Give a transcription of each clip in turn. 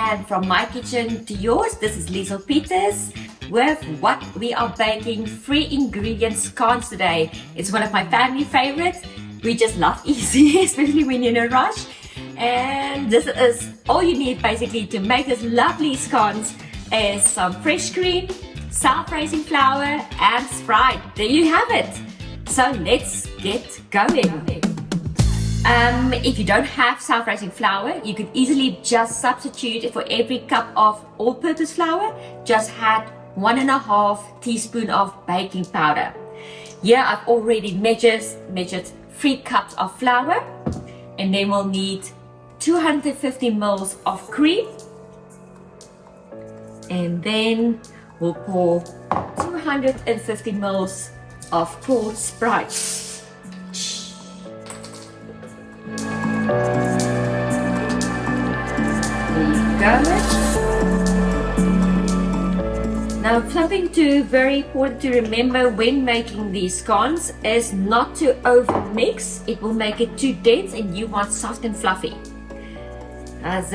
and from my kitchen to yours, this is Liezel Peters with what we are baking, 3 ingredient scones today. It's one of my family favorites. We just love easy, especially when you're in a rush. And this is all you need basically to make this lovely scones is some fresh cream, self-raising flour and Sprite. There you have it. So let's get going. If you don't have self-raising flour, you could easily just substitute for every cup of all-purpose flour, just add 1.5 teaspoon of baking powder. Here I've already measured 3 cups of flour, and then we'll need 250 ml of cream, and then we'll pour 250 ml of cold Sprite. Now, something very important to remember when making these scones is not to over mix. It will make it too dense and you want soft and fluffy. As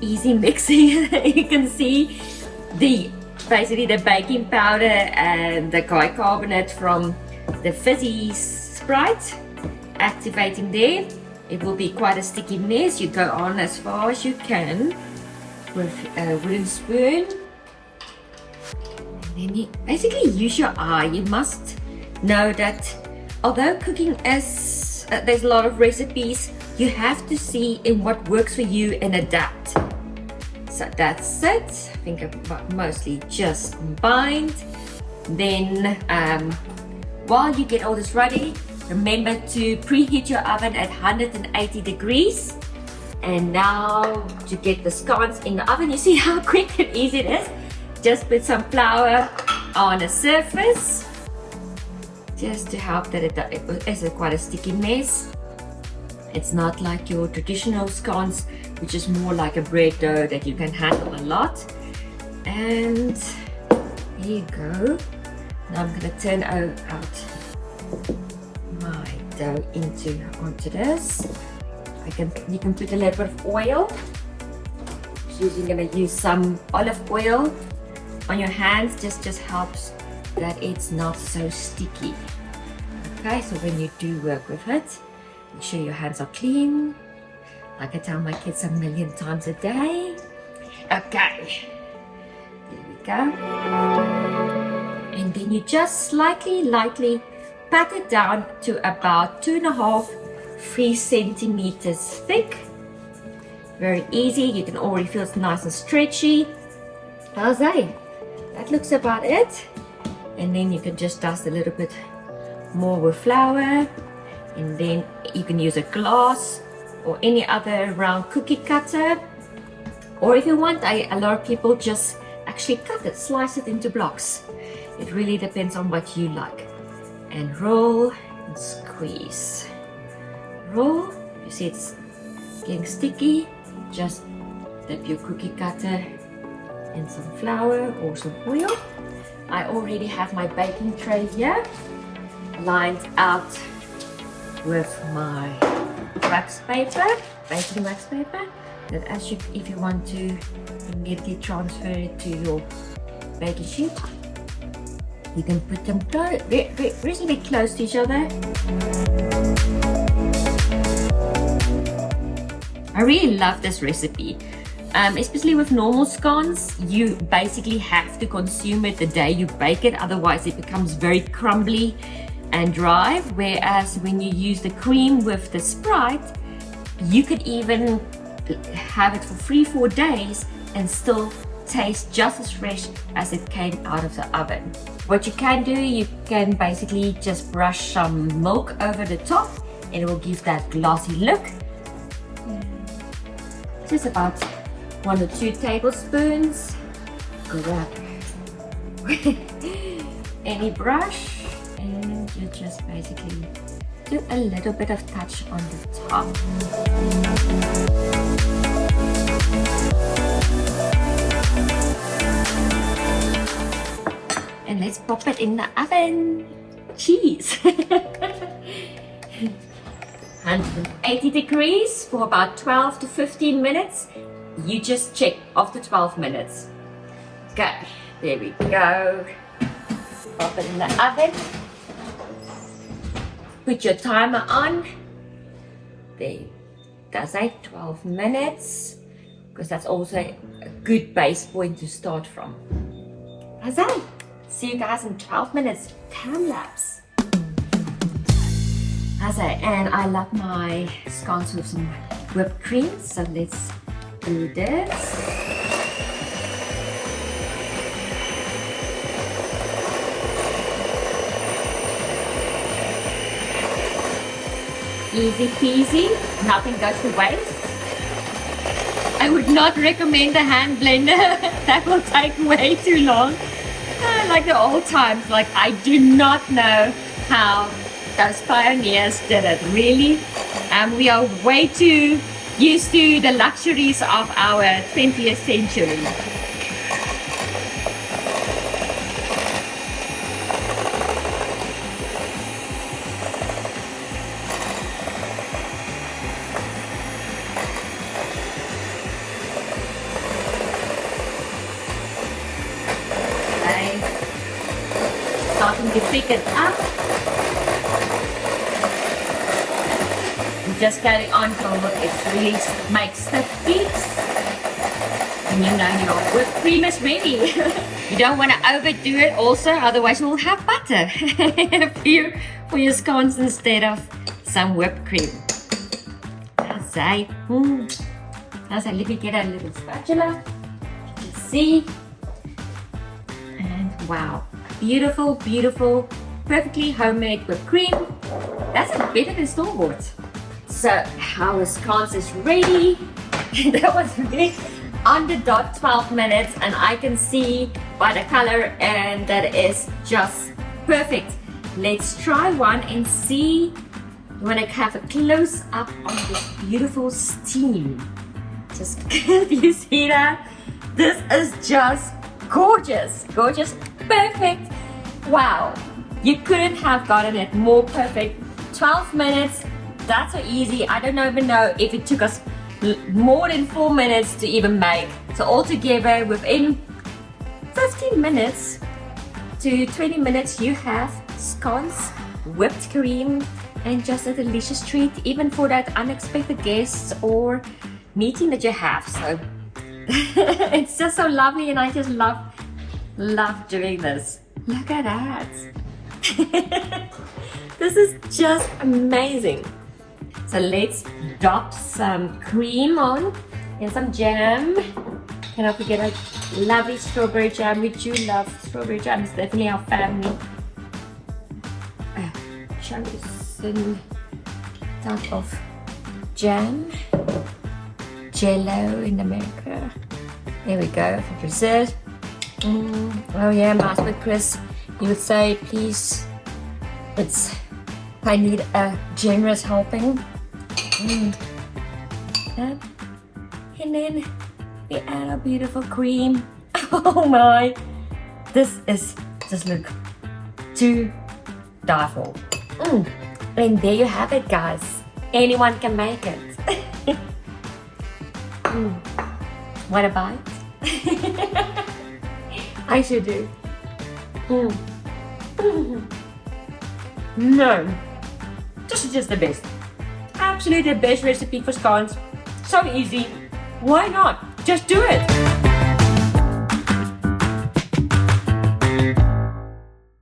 easy mixing, you can see basically the baking powder and the bicarbonate from the fizzy Sprite activating there. It will be quite a sticky mess. You go on as far as you can with a wooden spoon, and then you basically use your eye. You must know that although cooking is there's a lot of recipes, you have to see in what works for you and adapt. So that's it. I think I've mostly just combined. Then while you get all this ready, remember to preheat your oven at 180 degrees. And now to get the scones in the oven, you see how quick and easy it is. Just put some flour on the surface, just to help that it is quite a sticky mess. It's not like your traditional scones, which is more like a bread dough that you can handle a lot. And there you go. Now I'm going to turn out my dough onto this. You can put a little bit of oil. I'm going to use some olive oil on your hands. Just helps that it's not so sticky. Okay, so when you do work with it, make sure your hands are clean. Like I tell my kids 1,000,000 times a day. Okay, there we go. And then you just lightly pat it down to about 2.5-3 centimeters thick. Very easy. You can already feel it's nice and stretchy. How's that? That looks about it. And then you can just dust a little bit more with flour, and then you can use a glass or any other round cookie cutter, or if you want, a lot of people just actually cut it, slice it into blocks. It really depends on what you like. And roll and squeeze. Roll. You see it's getting sticky. Just dip your cookie cutter in some flour or some oil. I already have my baking tray here lined out with my wax paper, baking wax paper, that if you want to immediately transfer it to your baking sheet, you can put them reasonably close to each other. I really love this recipe, especially with normal scones. You basically have to consume it the day you bake it, otherwise it becomes very crumbly and dry. Whereas when you use the cream with the Sprite, you could even have it for 3-4 days and still taste just as fresh as it came out of the oven. What you can do, you can basically just brush some milk over the top and it will give that glossy look. Just about 1 or 2 tablespoons. Grab any brush and you just basically do a little bit of touch on the top. And let's pop it in the oven. Cheese! 180 degrees for about 12 to 15 minutes. you just check after 12 minutes. Okay, there we go. Pop it in the oven. Put your timer on. There. That's 12 minutes. Because that's also a good base point to start from. How's that? See you guys in 12 minutes. Time lapse. How's that? And I love my scones with some whipped cream. So let's do this. Easy peasy, nothing goes to waste. I would not recommend the hand blender. That will take way too long. Like the old times, like I do not know how those pioneers did it, really. We are way too used to the luxuries of our 20th century. Starting to pick it up. You just carry on till it really makes the peaks. And you know your whipped cream is ready. You don't want to overdo it also, otherwise you will have butter for your scones instead of some whipped cream. That's it. Let me get a little spatula. You can see. And wow. Beautiful, beautiful, perfectly homemade whipped cream. That's better than store-bought. So our scones is ready. That was really on the dot 12 minutes, and I can see by the color, and that is just perfect. Let's try one and see. You want to have a close up on this beautiful steam. Just you see that? This is just gorgeous, gorgeous, perfect. Wow, you couldn't have gotten it more perfect. 12 minutes, that's so easy. I don't even know if it took us more than 4 minutes to even make. So altogether, within 15 minutes to 20 minutes, you have scones, whipped cream, and just a delicious treat, even for that unexpected guests or meeting that you have. So it's just so lovely, and I just love doing this. Look at that. This is just amazing. So let's drop some cream on and some jam. And don't forget a lovely strawberry jam. We do love strawberry jam. It's definitely our family. Some type of jam. Jello in America. There we go for dessert. Oh yeah, my husband Chris, he would say, please, I need a generous helping. And then we add our beautiful cream. Oh my, this is just look to die for. And there you have it, guys. Anyone can make it. What a bite. I should do. No, this is just the best. Absolutely the best recipe for scones. So easy. Why not? Just do it.